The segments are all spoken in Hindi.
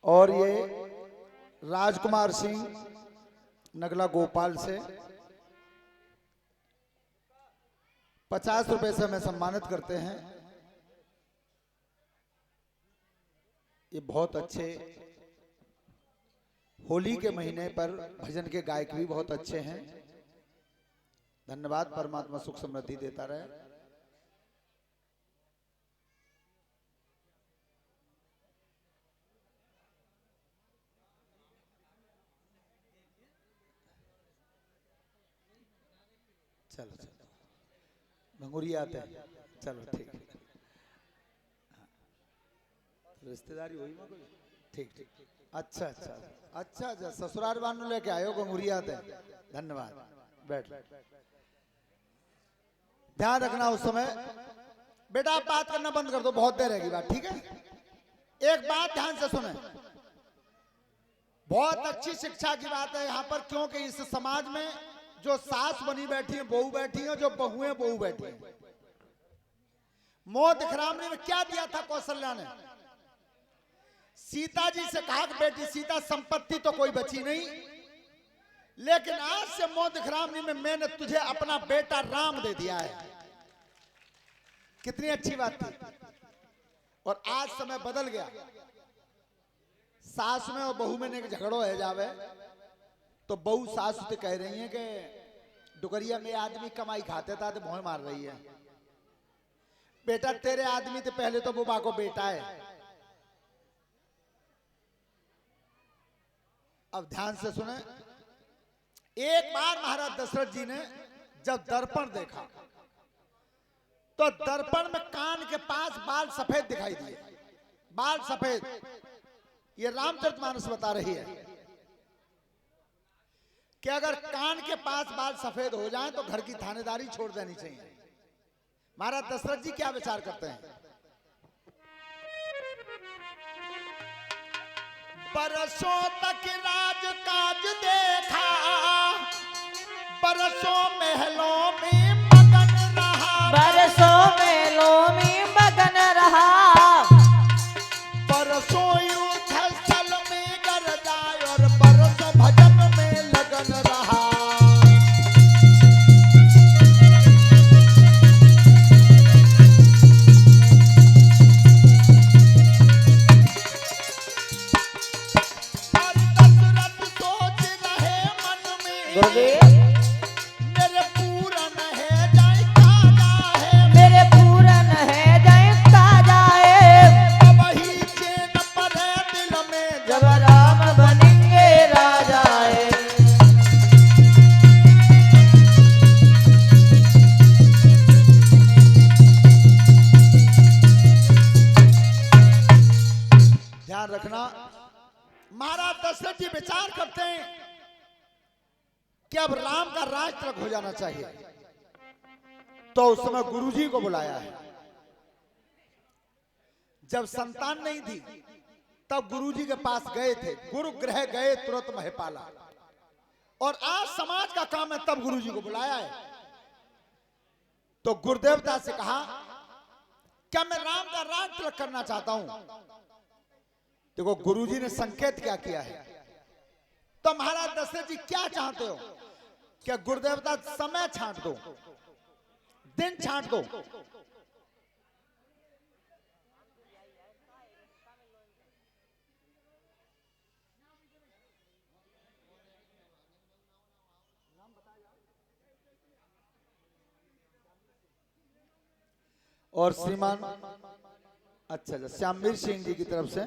और ये राजकुमार सिंह नगला गोपाल से 50 रुपए से हमें सम्मानित करते हैं। ये बहुत अच्छे होली के महीने पर भजन के गायक भी बहुत अच्छे हैं। धन्यवाद, परमात्मा सुख समृद्धि देता रहे। चलो चलो भंगुरी आते हैं, चलो ठीक है। रिश्तेदारी हुई में कोई? ठीक ठीक, अच्छा अच्छा अच्छा अच्छा, ससुराल वालों लेके आयो गंगुरी आते हैं। धन्यवाद, बैठ। ध्यान रखना उस समय बेटा, आप बात करना बंद कर दो, बहुत देर रहेगी बात, ठीक है? एक बात ध्यान से सुने, बहुत अच्छी शिक्षा की बात है यहाँ पर, क्योंकि इस समाज में जो सास बनी बैठी है, बहू बैठी है, जो बहुएं बहू बैठी है। मोह दिखरामनी में क्या दिया था कौशल्या ने? सीता जी से कहा कि बेटी सीता, संपत्ति तो कोई बची नहीं, लेकिन आज से मोह दिखरामनी में मैंने तुझे अपना बेटा राम दे दिया है। कितनी अच्छी बात थी। और आज समय बदल गया, सास में और बहू में ने झगड़ो है जावे तो बहू सास से कह रही है कि डुगरिया में आदमी कमाई खाते था तो भौं मार रही है। बेटा तेरे आदमी तो पहले तो बुबा को बेटा है। अब ध्यान से सुने, एक बार महाराज दशरथ जी ने जब दर्पण देखा तो दर्पण में कान के पास बाल सफेद दिखाई दिए। बाल सफेद, ये रामचरितमानस बता रही है कि अगर कान के पास बाल सफेद हो जाएं तो घर की थानेदारी छोड़ देनी चाहिए। महाराज दशरथ जी क्या विचार करते हैं? बरसों तक राज काज देखा, बरसों महलों में मगन रहा, बरसों महलों में मगन रहा, बरसों युद्ध स्थल में गरजा और बरसों भजन में लगन रहा। गुरुदेव मेरे पूरन है जाए ताजा है, मेरे पूरन है जय ताजा है, अब ही चैन पर है दिल में जब राम बनेंगे राजा है। ध्यान रखना, महाराज दशरथ जी विचार करते हैं कि अब राम का राज तिलक हो जाना चाहिए। तो उस समय गुरुजी को बुलाया है। जब संतान नहीं थी तब गुरुजी के पास गए थे, गुरु गृह गए तुरंत महपाला। और आज समाज का काम है तब गुरुजी को बुलाया है। तो गुरुदेवता से कहा क्या मैं राम का राज तिलक करना चाहता हूं। देखो गुरुजी ने संकेत क्या किया है। तो महाराज दशरथ जी क्या चाहते हो? क्या गुरुदेवता समय छांट दो, दिन छांट दो। और श्रीमान अच्छा श्यामवीर सिंह जी की तरफ से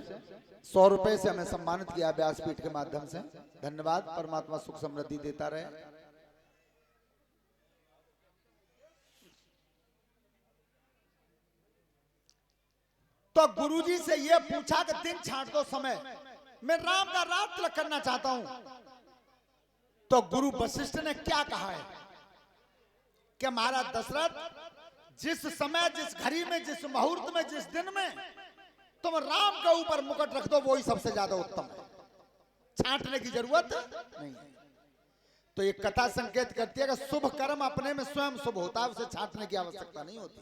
100 रुपए से हमें सम्मानित किया व्यासपीठ के माध्यम से। धन्यवाद, परमात्मा सुख समृद्धि देता रहे। तो गुरुजी से यह पूछा कि दिन छांट दो समय, मैं राम का राज तिलक करना चाहता हूं। तो गुरु वशिष्ठ ने क्या कहा है कि महाराज दशरथ, जिस समय, जिस घड़ी में, जिस मुहूर्त में, जिस दिन में तुम राम के ऊपर मुकुट रख दो वही सबसे ज्यादा उत्तम है। छांटने की जरूरत नहीं है। तो ये कथा संकेत करती है कि शुभ कर्म अपने में स्वयं शुभ होता है, उसे छांटने की आवश्यकता नहीं होती।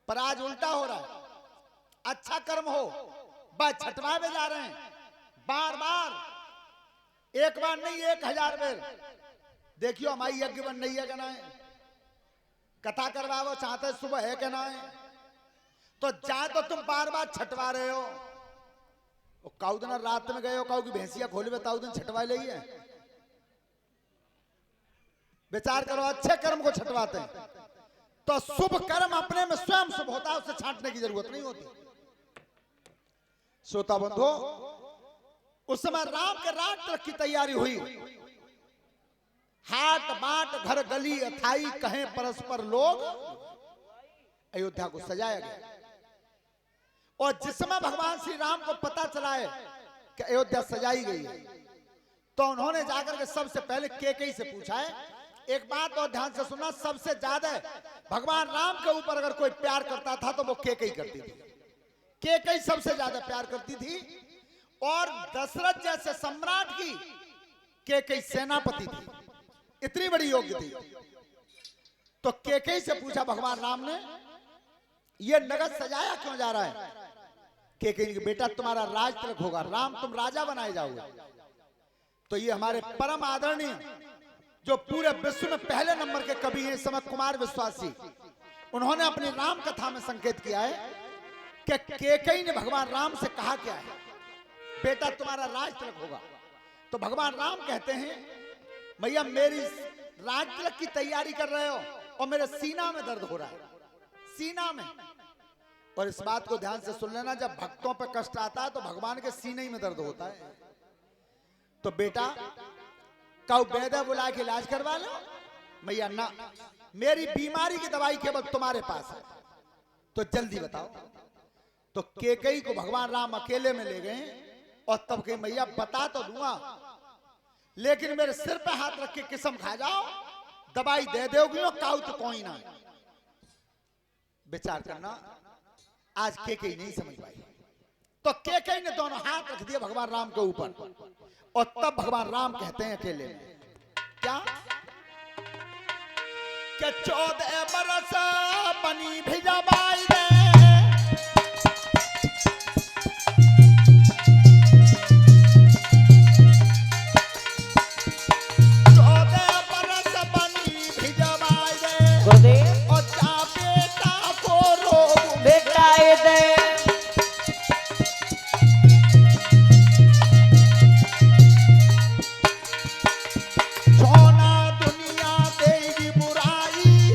पर आज उल्टा हो रहा है, अच्छा कर्म हो बस छटवा में जा रहे हैं, बार बार, एक बार नहीं 1000 बेर देखियो हमारी यज्ञ बन नहीं है, कहना है कथा करवाओ चाहते सुबह है, कहना है तो जाए तो तुम बार बार छटवा रहे हो। काऊ दिन रात में गए हो, काऊ की भैंसिया खोले बताओ दिन छटवा ले है। विचार करो, अच्छे कर्म को छटवाते हैं तो शुभ कर्म अपने में स्वयं शुभ होता है, उसे छांटने की जरूरत नहीं होती। श्रोता बंधु, उस समय राम के रात तक की तैयारी हुई। हाट बाट घर गली अथाई कहें परस्पर लोग, अयोध्या को सजाया गया। और जिस समय भगवान श्री राम को पता चला है कि अयोध्या सजाई गई है, तो उन्होंने जाकर के सबसे पहले केकई से पूछा है। एक बात और ध्यान से सुनना, सबसे ज्यादा भगवान राम के ऊपर अगर कोई प्यार करता था तो वो केकई करती थी। केकई सबसे ज्यादा प्यार करती थी। और दशरथ जैसे सम्राट की केकई सेनापति थी, इतनी बड़ी योग्य थी। तो केकई से पूछा भगवान राम ने, ये नगर सजाया क्यों जा रहा है? केकई ने, बेटा तुम्हारा राज तिलक होगा, राम तुम राजा बनाए जाओगे। तो ये हमारे परम आदरणीय जो पूरे विश्व में पहले नंबर के कवि हैं इस समय, कुमार विश्वासी, उन्होंने अपनी राम कथा में संकेत किया है कि केकई ने भगवान राम से कहा क्या है, बेटा तुम्हारा राज तिलक होगा। तो भगवान राम कहते हैं, भैया मेरी राज तिलक की तैयारी कर रहे हो और मेरे सीना में दर्द हो रहा है, सीना में। और इस बात को ध्यान से सुन लेना, जब भक्तों पर कष्ट आता है तो भगवान के सीने ही में दर्द होता है। तो बेटा कौ वैद्य बुला के इलाज करवा लो। भैया ना, मेरी बीमारी की दवाई केवल तुम्हारे पास है, तो जल्दी बताओ। तो केकई को भगवान राम अकेले में ले गए और तब कही, भैया बता तो दूंगा लेकिन मेरे सिर पे हाथ रख के किस्म खा जाओ, दवाई दे दोगी और काउ तो कोई ना। विचार करना, आज केकई नहीं समझ पाई। तो केकई ने दोनों हाथ रख दिए भगवान राम के ऊपर और तब भगवान राम कहते हैं अकेले में क्या, कि 14 बरस बनी भिजवाई दे, 14 बरस बनी भिजवाई दे, गुरुदेव और जा बेटा को रोग बेटाए दे। सोना दुनिया देगी बुराई,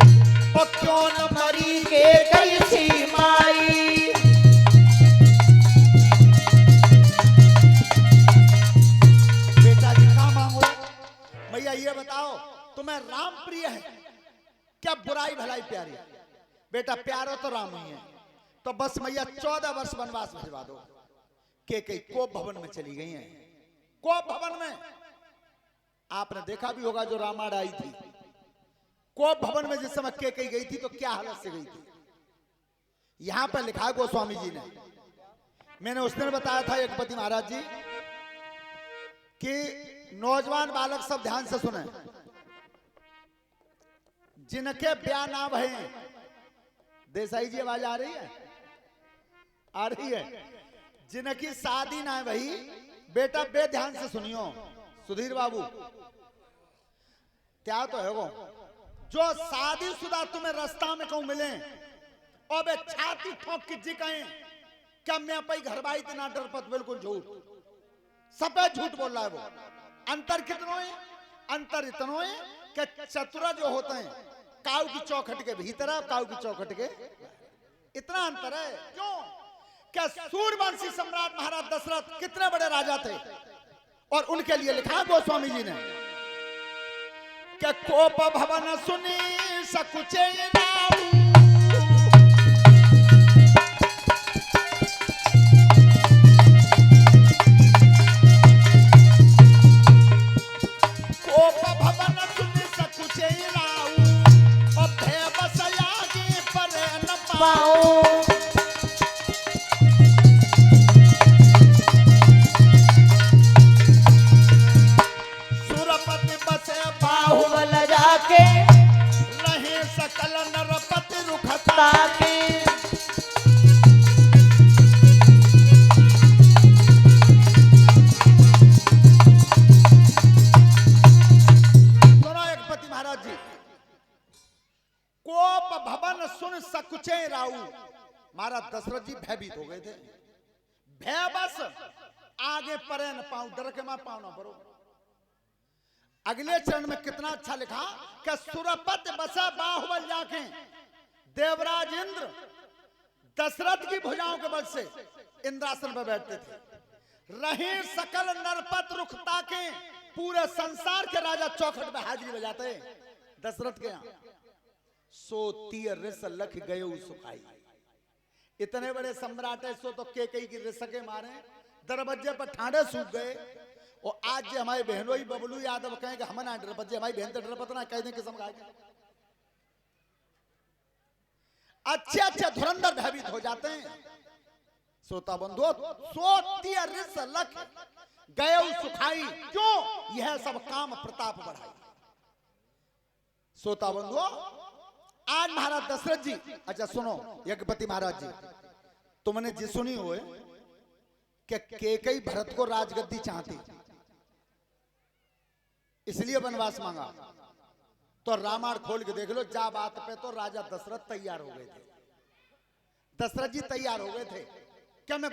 और क्यों न मरी के कैसी माई, बेटा जी कहाँ मांगो? भैया ये बताओ तुम्हें राम प्रिय है क्या बुराई भलाई प्यारी? बेटा प्यारो तो राम ही है। तो बस भैया 14 वर्ष वनवास भिजवा दो। केकई कोप भवन में चली गई हैं। कोप भवन में आपने देखा भी होगा जो रामायण आई थी, कोप भवन में जिस समय केकई गई थी तो क्या हालत से गई थी। यहां पर लिखा है गोस्वामी जी ने, मैंने उस दिन बताया था एकपति महाराज जी कि नौजवान बालक सब ध्यान से सुने, जिनके ब्याह ना भय, देसाई जी आवाज आ रही है? आ रही है। जिनकी शादी ना है भाई, बेटा बे ध्यान से सुनियो सुधीर बाबू, क्या तो है वो जो शादीशुदा तुम्हें रास्ता में कहूं मिले और वे छाती ठोक के जी कहें क्या मैं पाई घर बाई इतना डरपत, बिल्कुल झूठ, सफेद झूठ बोल रहा है वो। अंतर कितनो है? अंतर इतनो है कि चतुरा जो होते हैं काऊ की चौखट के भीतर है, काऊ की चौखट के, इतना अंतर है। क्यों? क्या सूर्यवंशी सम्राट महाराज दशरथ कितने बड़े राजा थे, और उनके लिए लिखा गोस्वामी जी ने कि कोप भवन सुनी सकुचे नाऊ, कोप भवन सुनी सकुचे नाऊ, और भय बस आगे पर न पाऊं। बाहुबल जाके रहे सकल नरपत महाराज दशरथ जी भयभीत हो गए थे। भय बस आगे परे न पाऊं, डर के मैं पाऊं ना परो। अगले चरण में कितना अच्छा लिखा कि सुरपत बसा बाहुबल जाके देवराज इंद्र दशरथ की भुजाओं के बल से इंद्रासन पर बैठते थे। रहे सकल नरपत रुख ताके, पूरे संसार के राजा चौखट में हाजिरी बजाते दशरथ के यहां। सो तीर रिस लख गए सुखाई। इतने बड़े सम्राट है, सो तो केकई की रिसके मारे, दरवाजे पर ठाड़े सूख गए। और आज जो हमारे बहनों ही बबलू यादव कहेंगे हम ना डर बच्चे, हमारी बहन तो डर पतना कह दें किस्म का। अच्छे अच्छे धुरंधर भयभीत हो जाते हैं। सोता बंधु सोती रिस लख गए सुखाई, क्यों? यह सब काम प्रताप बढ़ाई। सोता बंधु आज महाराज दशरथ जी, अच्छा सुनो यज्ञपति महाराज जी, तुमने जी सुनी हो कि केकई भरत को राजगद्दी चाहती, इसलिए वनवास मांगा। तो रामायण खोल के देख लो, जा बात पे तो राजा दशरथ तैयार हो गए थे। दशरथ जी तैयार हो गए थे क्या मैं